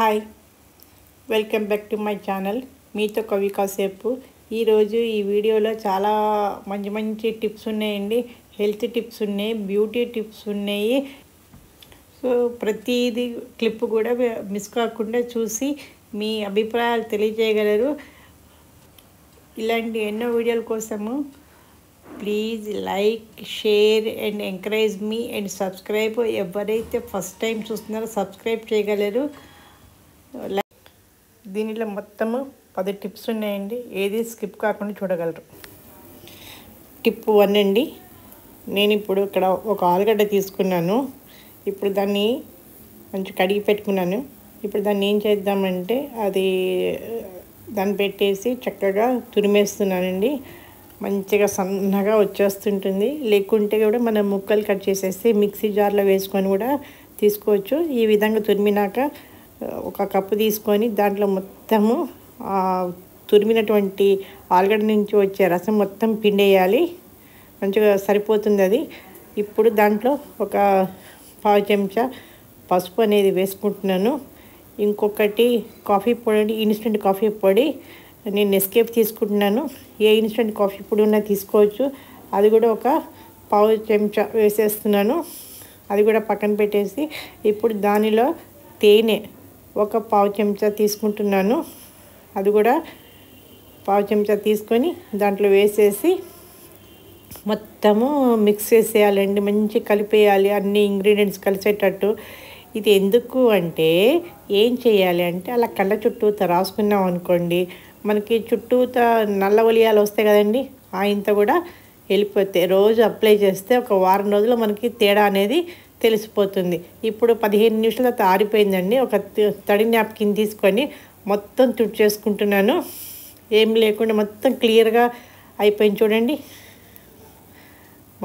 Hi, welcome back to my channel. మీతో కవి కాసేపు. ఈరోజు ఈ వీడియోలో చాలా మంచి మంచి టిప్స్ ఉన్నాయండి. హెల్త్ టిప్స్ ఉన్నాయి, బ్యూటీ టిప్స్ ఉన్నాయి. సో ప్రతిదీ క్లిప్ కూడా మిస్ కాకుండా చూసి మీ అభిప్రాయాలు తెలియజేయగలరు. ఇలాంటి ఎన్నో వీడియోల కోసము please like, share and encourage me and subscribe. ఎవరైతే ఫస్ట్ టైం చూస్తున్నారో సబ్స్క్రైబ్ చేయగలరు. దీనిలో మొత్తము 10 టిప్స్ ఉన్నాయండి. ఏది స్కిప్ కాకుండా చూడగలరు. టిప్ 1 అండి. నేను ఇప్పుడు ఇక్కడ ఒక ఆలుగడ్డ తీసుకున్నాను. ఇప్పుడు దాన్ని మంచి కడిగి పెట్టుకున్నాను. ఇప్పుడు దాన్ని ఏం చేద్దామంటే దాన్ని పెట్టేసి చక్కగా తురిమేస్తున్నానండి. మంచిగా సన్నగా వచ్చేస్తుంటుంది. లేకుంటే కూడా మనం ముక్కలు కట్ చేసేసి మిక్సీ జార్లో వేసుకొని కూడా తీసుకోవచ్చు. ఈ విధంగా తురిమినాక ఒక కప్పు తీసుకొని దాంట్లో మొత్తము తురిమినటువంటి ఆలుగడ్డ నుంచి వచ్చే రసం మొత్తం పిండేయాలి. మంచిగా సరిపోతుంది అది. ఇప్పుడు దాంట్లో ఒక 1/2 చెంచా పసుపు అనేది వేసుకుంటున్నాను. ఇంకొకటి కాఫీ పొడి, ఇన్స్టెంట్ కాఫీ పొడి. నేను నెస్కేఫ్ తీసుకుంటున్నాను. ఏ ఇన్స్టెంట్ కాఫీ పొడి ఉన్నా తీసుకోవచ్చు. అది కూడా ఒక 1/2 చెంచా వేసేస్తున్నాను. అది కూడా పక్కన పెట్టేసి ఇప్పుడు దానిలో తేనె ఒక 1/2 చెంచా తీసుకుంటున్నాను. అది కూడా 1/2 చెంచా తీసుకొని దాంట్లో వేసేసి మొత్తము మిక్స్ చేసేయాలండి. మంచి కలిపేయాలి, అన్ని ఇంగ్రీడియంట్స్ కలిసేటట్టు. ఇది ఎందుకు అంటే ఏం చేయాలి అంటే అలా కళ్ళ చుట్టూత రాసుకున్నాం అనుకోండి, మనకి చుట్టూత నల్ల ఒలియాలు వస్తాయి కదండి, ఇంత కూడా వెళ్ళిపోతాయి. రోజు అప్లై చేస్తే ఒక వారం రోజుల్లో మనకి తేడా అనేది తెలిసిపోతుంది. ఇప్పుడు 15 నిమిషాల తర్వాత ఆరిపోయిందండి. ఒక తడి నాప్కిన్ తీసుకొని మొత్తం తుడిచేసుకుంటున్నాను. ఏం లేకుండా మొత్తం క్లియర్గా అయిపోయింది చూడండి.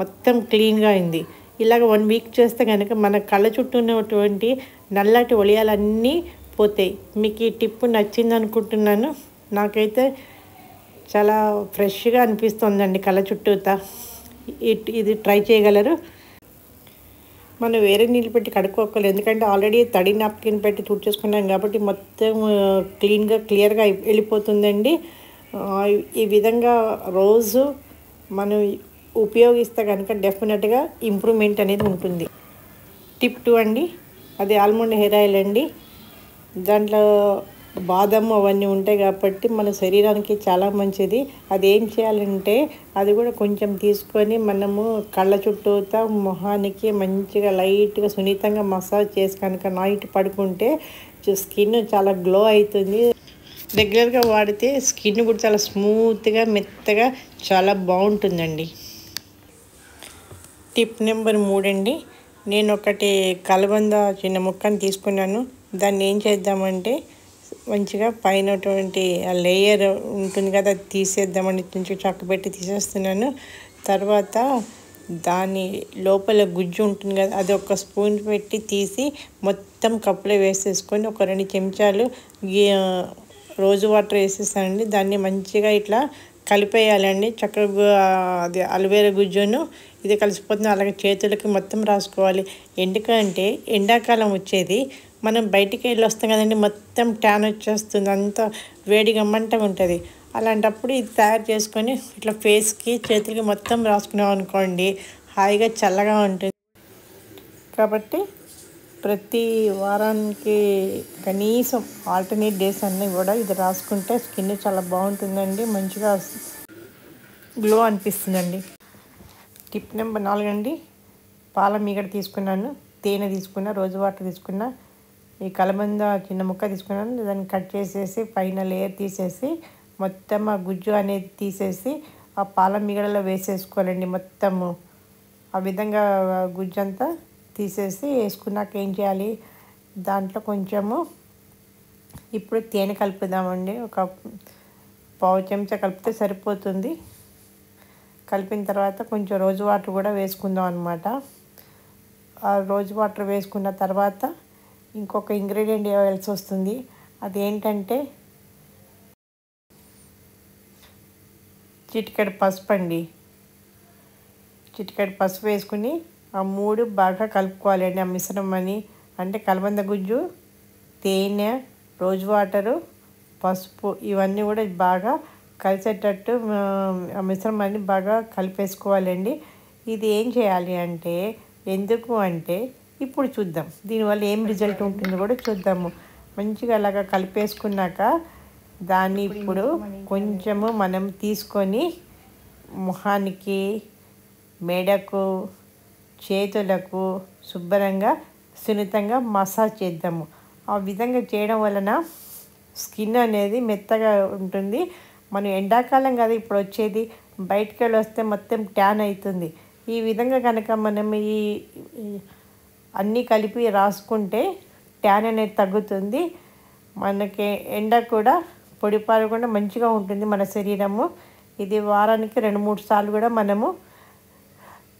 మొత్తం క్లీన్గా అయింది. ఇలాగ 1 వీక్ చేస్తే కనుక మన కళ్ళ చుట్టూ ఉన్నటువంటి నల్లటి ఒలియాలన్నీ పోతాయి. మీకు ఈ టిప్ నచ్చింది అనుకుంటున్నాను. నాకైతే చాలా ఫ్రెష్గా అనిపిస్తుందండి కళ్ళ చుట్టూతా. ఇది ట్రై చేయగలరు. మనం వేరే నీళ్ళు పెట్టి కడుక్కోవాలి, ఎందుకంటే ఆల్రెడీ తడి నాప్కిన్ పెట్టి తుడిచేసుకున్నాం కాబట్టి మొత్తం క్లియర్గా వెళ్ళిపోతుందండి. ఈ విధంగా రోజు మనం ఉపయోగిస్తే కనుక డెఫినెట్గా ఇంప్రూవ్మెంట్ అనేది ఉంటుంది. టిప్ 2 అండి. అది ఆల్మండ్ హెయిర్ ఆయిల్ అండి. దాంట్లో బాదం అవన్నీ ఉంటాయి కాబట్టి మన శరీరానికి చాలా మంచిది. అది ఏం చేయాలంటే అది కూడా కొంచెం తీసుకొని మనము కళ్ళ చుట్టూతా మొహానికి మంచిగా లైట్గా సున్నితంగా మసాజ్ చేసి కనుక నైట్ పడుకుంటే స్కిన్ చాలా గ్లో అవుతుంది. రెగ్యులర్గా వాడితే స్కిన్ కూడా చాలా స్మూత్గా, మెత్తగా చాలా బాగుంటుందండి. టిప్ నెంబర్ 3 అండి. నేను ఒకటి కలబంద చిన్న ముక్కను తీసుకున్నాను. దాన్ని ఏం చేద్దామంటే మంచిగా పైనటువంటి ఆ లేయర్ ఉంటుంది కదా, అది తీసేద్దామని కొంచెం చక్కబెట్టి తీసేస్తున్నాను. తర్వాత దాని లోపల గుజ్జు ఉంటుంది కదా, అది ఒక స్పూన్ పెట్టి తీసి మొత్తం కప్పులో వేసేసుకొని ఒక 2 చెంచాలు రోజు వాటర్ వేసేస్తానండి. దాన్ని మంచిగా ఇట్లా కలిపేయాలండి. చక్కగా అది అలోవెరా గుజ్జును ఇది కలిసిపోతుంది. అలాగే చేతులకి మొత్తం రాసుకోవాలి. ఎందుకంటే ఎండాకాలం వచ్చేది, మనం బయటికి వెళ్ళి వస్తాం కదండి, మొత్తం ట్యాన్ వచ్చేస్తుంది, అంతా వేడిగా మంటగా ఉంటుంది. అలాంటప్పుడు ఇది తయారు చేసుకొని ఇట్లా ఫేస్కి, చేతులకి మొత్తం రాసుకున్నాం అనుకోండి, హాయిగా చల్లగా ఉంటుంది. కాబట్టి ప్రతి వారానికి కనీసం ఆల్టర్నేట్ డేస్ అన్నీ కూడా ఇది రాసుకుంటే స్కిన్ చాలా బాగుంటుందండి. మంచిగా గ్లో అనిపిస్తుందండి. టిప్ నెంబర్ 4 అండి. పాల మీగడ తీసుకున్నాను, తేనె తీసుకున్నా, రోజు వాటర్ తీసుకున్నా, ఈ కలబంద చిన్న ముక్క తీసుకున్నాను. దాన్ని కట్ చేసేసి పైన లేయర్ తీసేసి మొత్తం ఆ గుజ్జు అనేది తీసేసి ఆ పాల మీగడలో వేసేసుకోవాలండి. మొత్తము ఆ విధంగా గుజ్జు అంతా తీసేసి వేసుకున్నాక ఏం చేయాలి, దాంట్లో కొంచెము ఇప్పుడు తేనె కలుపుదామండి. ఒక 1/2 చెంచా కలిపితే సరిపోతుంది. కలిపిన తర్వాత కొంచెం రోజు వాటర్ కూడా వేసుకుందాం అన్నమాట. ఆ రోజు వాటర్ వేసుకున్న తర్వాత ఇంకొక ఇంగ్రీడియంట్ వేయాల్సి వస్తుంది. అదేంటంటే చిటికెడు పసుపు అండి. చిటికెడు పసుపు వేసుకుని ఆ 3 బాగా కలుపుకోవాలండి. ఆ మిశ్రమాన్ని అంటే కలబంద గుజ్జు, తేనె, రోజ్ వాటరు, పసుపు ఇవన్నీ కూడా బాగా కలిసేటట్టు ఆ మిశ్రమాన్ని బాగా కలిపేసుకోవాలండి. ఇది ఏం చేయాలి అంటే, ఎందుకు అంటే ఇప్పుడు చూద్దాం దీనివల్ల ఏం రిజల్ట్ ఉంటుందో కూడా చూద్దాము. మంచిగా అలాగా కలిపేసుకున్నాక దాన్ని ఇప్పుడు కొంచెము మనం తీసుకొని ముఖానికి, మెడకు, చేతులకు శుభ్రంగా సున్నితంగా మసాజ్ చేద్దాము. ఆ విధంగా చేయడం వలన స్కిన్ అనేది మెత్తగా ఉంటుంది. మనం ఎండాకాలం కదా ఇప్పుడు వచ్చేది, బయటికి వెళ్ళి వస్తే మొత్తం ట్యాన్ అవుతుంది. ఈ విధంగా కనుక మనం ఈ అన్నీ కలిపి రాసుకుంటే ట్యాన్ అనేది తగ్గుతుంది. మనకి ఎండ కూడా పొడిపారకుండా మంచిగా ఉంటుంది మన శరీరము. ఇది వారానికి 2-3 సార్లు కూడా మనము,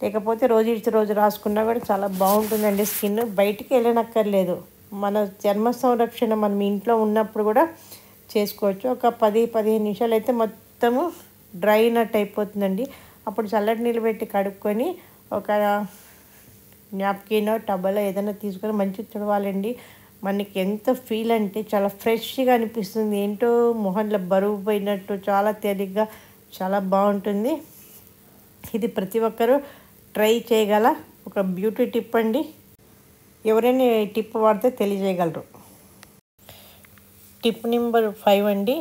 లేకపోతే రోజు ఇచ్చి రోజు రాసుకున్నా కూడా చాలా బాగుంటుందండి స్కిన్. బయటికి వెళ్ళనక్కర్లేదు. మన చర్మ సంరక్షణ మనం ఇంట్లో ఉన్నప్పుడు కూడా చేసుకోవచ్చు. ఒక 10-15 నిమిషాలు అయితే మొత్తము డ్రై అయినట్టు అయిపోతుందండి. అప్పుడు చల్లటి నీళ్ళు పెట్టి కడుక్కొని ఒక నాప్కిన్, టవల్ ఏదైనా తీసుకొని మంచిగా తుడవాలండి. మనకి ఎంత ఫీల్ అంటే చాలా ఫ్రెష్గా అనిపిస్తుంది. ఏంటో మొహంలో బరువు పోయినట్టు చాలా తేలిగ్గా చాలా బాగుంటుంది. ఇది ప్రతి ఒక్కరూ ట్రై చేయగల ఒక బ్యూటీ టిప్ అండి. ఎవరైనా ఈ టిప్ వాడితే తెలియజేయగలరు. టిప్ నెంబర్ 5 అండి.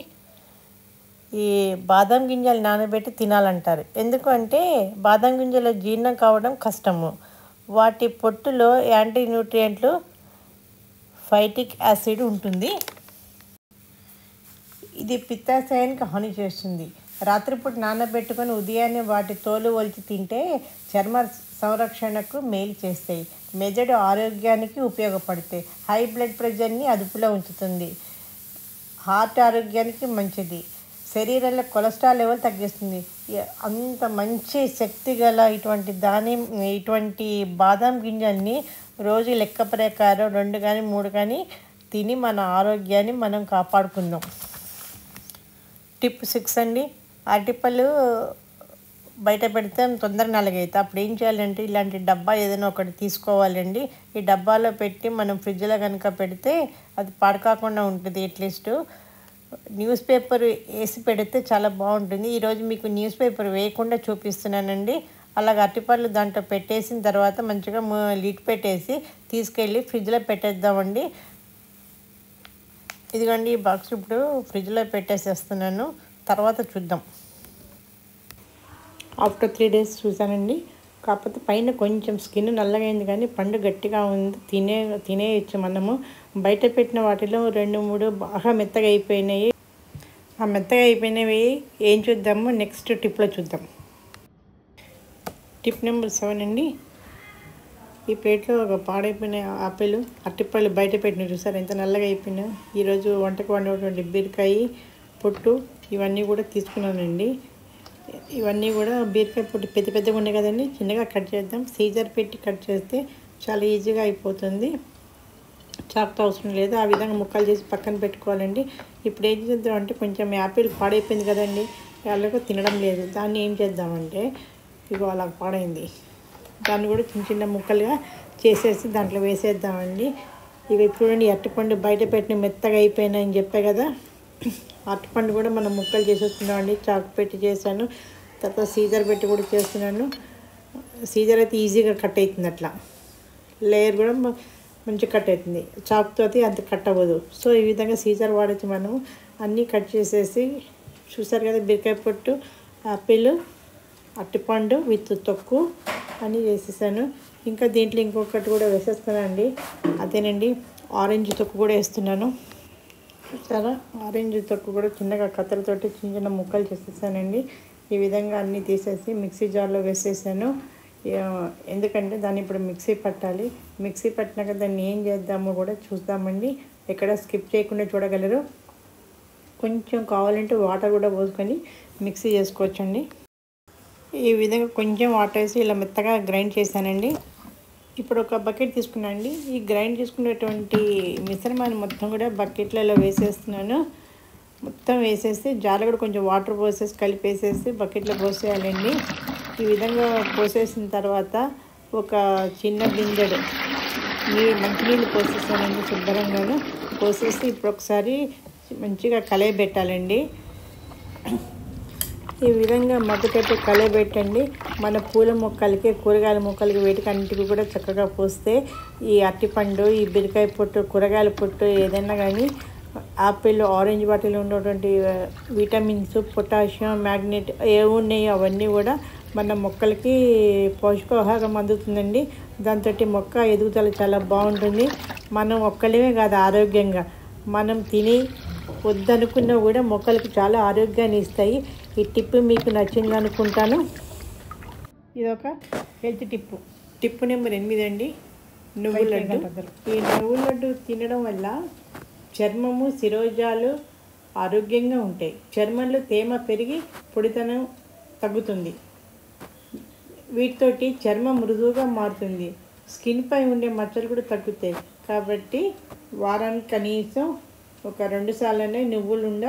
ఈ బాదం గింజలు నానబెట్టి తినాలంటారు. ఎందుకంటే బాదం గింజలు జీర్ణం కావడం కష్టము. వాటి పొట్టులో యాంటీ న్యూట్రియంట్లు, ఫైటిక్ యాసిడ్ ఉంటుంది. ఇది పిత్తాశయానికి హాని చేస్తుంది. రాత్రిపూట నానబెట్టుకొని ఉదయాన్నే వాటి తోలు ఒలిచి తింటే చర్మ సంరక్షణకు మేలు చేస్తాయి. మెదడు ఆరోగ్యానికి ఉపయోగపడతాయి. హై బ్లడ్ ప్రెషర్ని అదుపులో ఉంచుతుంది. హార్ట్ ఆరోగ్యానికి మంచిది. శరీరంలో కొలెస్ట్రాల్ లెవెల్ తగ్గిస్తుంది. అంత మంచి శక్తి గల ఇటువంటి బాదం గింజల్ని రోజు లెక్క ప్రకారం 2 కానీ 3 కానీ తిని మన ఆరోగ్యాన్ని మనం కాపాడుకుందాం. టిప్ 6 అండి. అరటిపళ్ళు బయట పెడితే తొందరగా నలగైతే అప్పుడు ఏం చేయాలంటే ఇలాంటి డబ్బా ఏదైనా ఒకటి తీసుకోవాలండి. ఈ డబ్బాలో పెట్టి మనం ఫ్రిడ్జ్లో కనుక పెడితే అది పాడకాకుండా ఉంటుంది. అట్లీస్ట్ న్యూస్ పేపర్ వేసి పెడితే చాలా బాగుంటుంది. ఈరోజు మీకు న్యూస్ పేపర్ వేయకుండా చూపిస్తున్నానండి. అలాగ అరటిపళ్ళు దాంట్లో పెట్టేసిన తర్వాత మంచిగా లిడ్ పెట్టేసి తీసుకెళ్ళి ఫ్రిడ్జ్లో పెట్టేద్దామండి. ఇదిగోండి ఈ బాక్స్ ఇప్పుడు ఫ్రిడ్జ్లో పెట్టేసేస్తున్నాను. తర్వాత చూద్దాం. ఆఫ్టర్ 3 days చూసానండి. కాకపోతే పైన కొంచెం స్కిన్ నల్లగా అయింది కానీ పండు గట్టిగా ఉంది. తినేయచ్చు మనము. బయట పెట్టిన వాటిలో 2-3 బాగా మెత్తగా అయిపోయినాయి. ఆ మెత్తగా అయిపోయినవి ఏం చూద్దాము నెక్స్ట్ టిప్లో చూద్దాం. టిప్ నెంబర్ 7 అండి. ఈ ప్లేట్లో ఒక పాడైపోయిన ఆపిల్, అరటిపళ్ళు బయట పెట్టిన చూసారు ఎంత నల్లగా అయిపోయినా. ఈరోజు వంటకు వండినటువంటి బీరకాయ పొట్టు ఇవన్నీ కూడా తీసుకున్నానండి. ఇవన్నీ కూడా బీరకాయ పొట్టు పెద్దగా ఉన్నాయి కదండి, చిన్నగా కట్ చేద్దాం. సీజర్ పెట్టి కట్ చేస్తే చాలా ఈజీగా అయిపోతుంది. చాకుతో అవసరం లేదు. ఆ విధంగా ముక్కలు చేసి పక్కన పెట్టుకోవాలండి. ఇప్పుడు ఏం చేద్దాం అంటే కొంచెం యాపిల్ పాడైపోయింది కదండి, వాళ్ళకు తినడం లేదు. దాన్ని ఏం చేద్దామంటే ఇగో అలా పాడైంది, దాన్ని కూడా చిన్న ముక్కలుగా చేసేసి దాంట్లో వేసేద్దామండి. ఇక ఇప్పుడు అరటిపండు బయట పెట్టిన మెత్తగా అయిపోయినాయని చెప్పే కదా, అరటిపండు కూడా మనం ముక్కలు చేసేస్తున్నామండి. చాకు పెట్టి చేశాను, తర్వాత సీజర్ పెట్టి కూడా చేస్తున్నాను. సీజర్ అయితే ఈజీగా కట్ అవుతుంది, అట్లా లేయర్ కూడా మంచిగా కట్ అవుతుంది. చాకుతో అయితే అంత కట్ అవ్వదు. సో ఈ విధంగా సీజర్ వాడచ్చు మనం. అన్నీ కట్ చేసేసి చూసారు కదా, బీరకాయ పొట్టు, ఆపిల్, అరటిపండు విత్ తొక్కు అన్నీ వేసేసాను. ఇంకా దీంట్లో ఇంకొకటి కూడా వేసేస్తానండి, అదేనండి ఆరెంజ్ తొక్కు కూడా వేస్తున్నాను. చూసారా, ఆరెంజ్ తొక్కు కూడా చిన్నగా కత్తెరతోటి చిన్న ముక్కలు చేసేసానండి. ఈ విధంగా అన్నీ తీసేసి మిక్సీ జార్లో వేసేసాను. ఎందుకంటే దాన్ని ఇప్పుడు మిక్సీ పట్టాలి. మిక్సీ పట్టినాక దాన్ని ఏం చేద్దామో కూడా చూద్దామండి. ఎక్కడ స్కిప్ చేయకుండా చూడగలరు. కొంచెం కావాలంటే వాటర్ కూడా పోసుకొని మిక్సీ చేసుకోవచ్చండి. ఈ విధంగా కొంచెం వాటర్ వేసి ఇలా మెత్తగా గ్రైండ్ చేశానండి. ఇప్పుడు ఒక బకెట్ తీసుకున్నానండి. ఈ గ్రైండ్ చేసుకునేటువంటి మిశ్రమాన్ని మొత్తం కూడా బకెట్లలో వేసేస్తున్నాను. మొత్తం వేసేసి జార్లో కూడా కొంచెం వాటర్ పోసేసి కలిపేసేసి బకెట్లో పోసేయాలండి. ఈ విధంగా పోసేసిన తర్వాత ఒక చిన్న బిందెడు మంచినీళ్ళు పోసేసానండి, శుభ్రంగాను పోసేసి ఇప్పుడు ఒకసారి మంచిగా కలయబెట్టాలండి. ఈ విధంగా మగ్గుపెట్టి కలయబెట్టండి. మన పూల మొక్కలకి, కూరగాయల మొక్కలకి, వీటికి అన్నిటికీ కూడా చక్కగా పోస్తే ఈ అరటిపండు, ఈ బీరకాయ పొట్టు, కూరగాయల పొట్టు ఏదైనా కానీ ఆపిల్, ఆరెంజ్ వాటిలో ఉన్నటువంటి విటమిన్స్, పొటాషియం, మ్యాగ్నెట్ ఏవి ఉన్నాయో అవన్నీ కూడా మన మొక్కలకి పోషకాహారం అందుతుందండి. దాంతో మొక్క ఎదుగుదల చాలా బాగుంటుంది. మనం ఒక్కళ్ళమే కాదు, ఆరోగ్యంగా మనం తిని వద్దనుకున్నా కూడా మొక్కలకి చాలా ఆరోగ్యాన్ని ఇస్తాయి. ఈ టిప్ మీకు నచ్చింది అనుకుంటాను. ఇదొక హెల్త్ టిప్ నెంబర్ 8 అండి, నువ్వుల లడ్డు. ఈ నువ్వుల లడ్డు తినడం వల్ల చర్మము, శిరోజాలు ఆరోగ్యంగా ఉంటాయి. చర్మంలో తేమ పెరిగి పొడితనం తగ్గుతుంది. వీటితోటి చర్మం మృదువుగా మారుతుంది. స్కిన్పై ఉండే మచ్చలు కూడా తగ్గుతాయి. కాబట్టి వారానికి కనీసం ఒక 2 సార్లనే నువ్వులుండ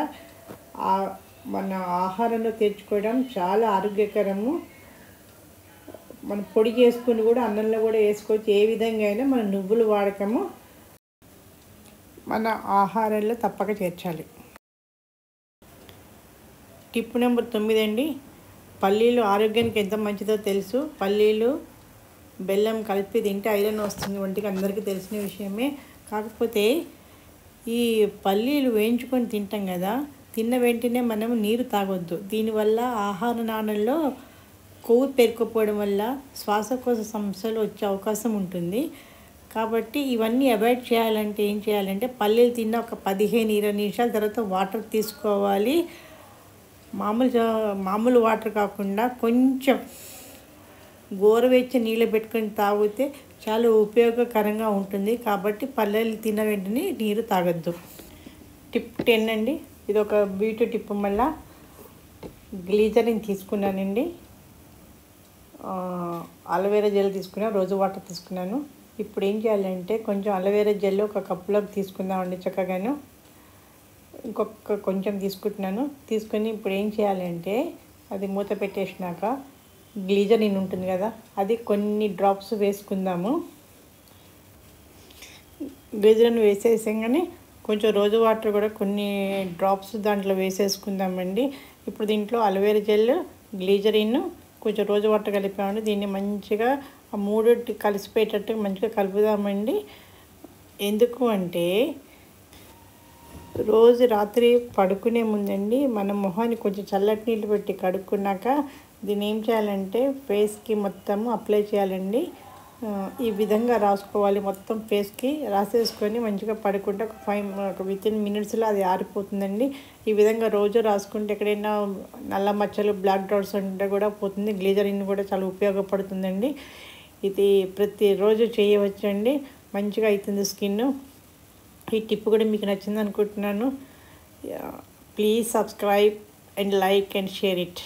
మన ఆహారంలో తెచ్చుకోవడం చాలా ఆరోగ్యకరము. మనం పొడి చేసుకుని కూడా అన్నంలో కూడా వేసుకోవచ్చు. ఏ విధంగా అయినా మన నువ్వులు వాడకము మన ఆహారంలో తప్పక చేర్చాలి. టిప్ నెంబర్ 9 అండి, పల్లీలు ఆరోగ్యానికి ఎంత మంచిదో తెలుసు. పల్లీలు, బెల్లం కలిపి తింటే ఐరన్ వస్తుంది ఒంటికి, అందరికీ తెలిసిన విషయమే. కాకపోతే ఈ పల్లీలు వేయించుకొని తింటాం కదా, తిన్న వెంటనే మనం నీరు తాగొద్దు. దీనివల్ల ఆహార నాణ్యంలో కొవ్వు పేరుకుపోవడం వల్ల శ్వాసకోశ సమస్యలు వచ్చే అవకాశం ఉంటుంది. కాబట్టి ఇవన్నీ అవాయిడ్ చేయాలంటే ఏం చేయాలంటే, పల్లీలు తిన్న ఒక 15-20 నిమిషాల తర్వాత వాటర్ తీసుకోవాలి. మామూలు వాటర్ కాకుండా కొంచెం గోరువెచ్చని నీళ్ళు పెట్టుకొని తాగితే చాలా ఉపయోగకరంగా ఉంటుంది. కాబట్టి పల్లీలు తిన్న వెంటనే నీరు తాగొద్దు. టిప్ 10 అండి, ఇది ఒక బ్యూటీ టిప్. మళ్ళీ గ్లీజరిన్ తీసుకున్నానండి, అలోవెరా జెల్ తీసుకున్నాను, రోజు వాటర్ తీసుకున్నాను. ఇప్పుడు ఏం చేయాలంటే కొంచెం అలోవెరా జెల్ ఒక కప్పులోకి తీసుకుందామండి చక్కగాను. ఇంకొక కొంచెం తీసుకుంటున్నాను. తీసుకొని ఇప్పుడు ఏం చేయాలంటే అది మూత పెట్టేసినాక గ్లీజరిన్ ఉంటుంది కదా, అది కొన్ని డ్రాప్స్ వేసుకుందాము. గ్లీజరిన్ వేసేసాగానే కొంచెం రోజు వాటర్ కూడా కొన్ని డ్రాప్స్ దాంట్లో వేసేసుకుందామండి. ఇప్పుడు దీంట్లో అలోవెరా జెల్, గ్లీజరిన్, కొంచెం రోజు వాటర్ కలిపామండి. దీన్ని మంచిగా ఆ 3 కలిసిపోయేటట్టు మంచిగా కలుపుదామండి. ఎందుకు అంటే రోజు రాత్రి పడుకునే ముందండి మన మొహాన్ని కొంచెం చల్లటి నీళ్ళు పెట్టి కడుక్కున్నాక దీన్ని ఏం చేయాలంటే ఫేస్కి మొత్తం అప్లై చేయాలండి. ఈ విధంగా రాసుకోవాలి. మొత్తం ఫేస్కి రాసేసుకొని మంచిగా పడుకుంటే ఒక వితిన్ మినిట్స్లో అది ఆరిపోతుందండి. ఈ విధంగా రోజు రాసుకుంటే ఎక్కడైనా నల్ల మచ్చలు, బ్లాక్ డాట్స్ ఉంటే కూడా పోతుంది. గ్లీజరిన్ కూడా చాలా ఉపయోగపడుతుందండి. ఇది ప్రతిరోజు చేయవచ్చండి, మంచిగా అవుతుంది స్కిన్. ఈ టిప్ కూడా మీకు నచ్చింది అనుకుంటున్నాను. Please subscribe and like and share it.